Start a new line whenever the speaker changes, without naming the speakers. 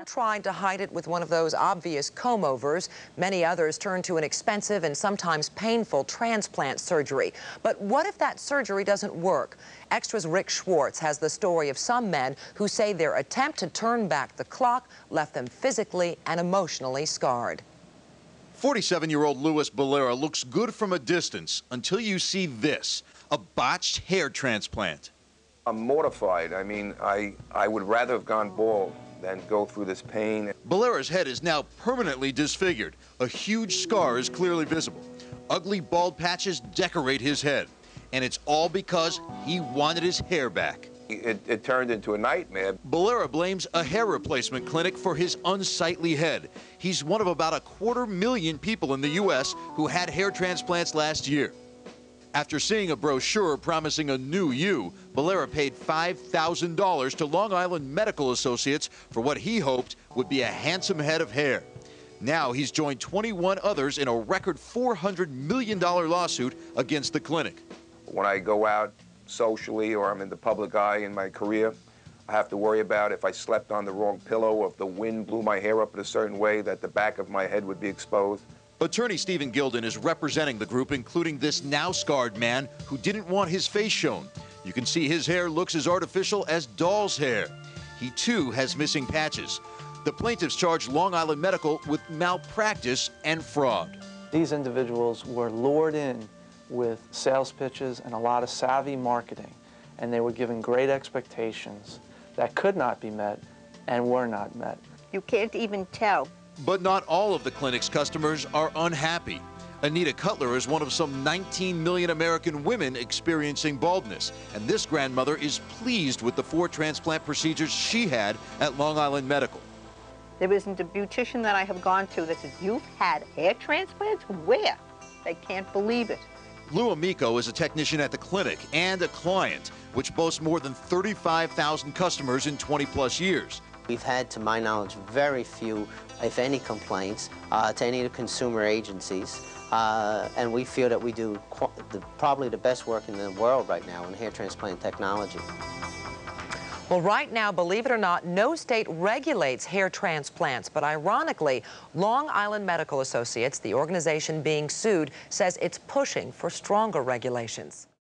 Some tried to hide it with one of those obvious comb-overs. Many others turned to an expensive and sometimes painful transplant surgery. But what if that surgery doesn't work? Extra's Rick Schwartz has the story of some men who say their attempt to turn back the clock left them physically and emotionally scarred.
47-year-old Louis Bolera looks good from a distance until you see this, a botched hair transplant.
I'm mortified. I mean, I would rather have gone bald than go through this pain.
Bolera's head is now permanently disfigured. A huge scar is clearly visible. Ugly bald patches decorate his head. And it's all because he wanted his hair back.
It turned into a nightmare.
Bolera blames a hair replacement clinic for his unsightly head. He's one of about 250,000 people in the U.S. who had hair transplants last year. After seeing a brochure promising a new you, Bolera paid $5,000 to Long Island Medical Associates for what he hoped would be a handsome head of hair. Now he's joined 21 others in a record $400 million lawsuit against the clinic.
When I go out socially or I'm in the public eye in my career, I have to worry about if I slept on the wrong pillow or if the wind blew my hair up in a certain way that the back of my head would be exposed.
Attorney Stephen Gilden is representing the group, including this now scarred man who didn't want his face shown. You can see his hair looks as artificial as doll's hair. He too has missing patches. The plaintiffs charged Long Island Medical with malpractice and fraud.
These individuals were lured in with sales pitches and a lot of savvy marketing, and they were given great expectations that could not be met and were not met.
You can't even tell.
But not all of the clinic's customers are unhappy. Anita Cutler is one of some 19 million American women experiencing baldness, and this grandmother is pleased with the 4 transplant procedures she had at Long Island Medical.
There isn't a beautician that I have gone to that says, "You've had hair transplants? Where?" They can't believe it.
Lou Amico is a technician at the clinic and a client, which boasts more than 35,000 customers in 20-plus years.
We've had, to my knowledge, very few, if any, complaints to any of the consumer agencies, and we feel that we do probably the best work in the world right now in hair transplant technology.
Well, right now, believe it or not, no state regulates hair transplants, but ironically, Long Island Medical Associates, the organization being sued, says it's pushing for stronger regulations.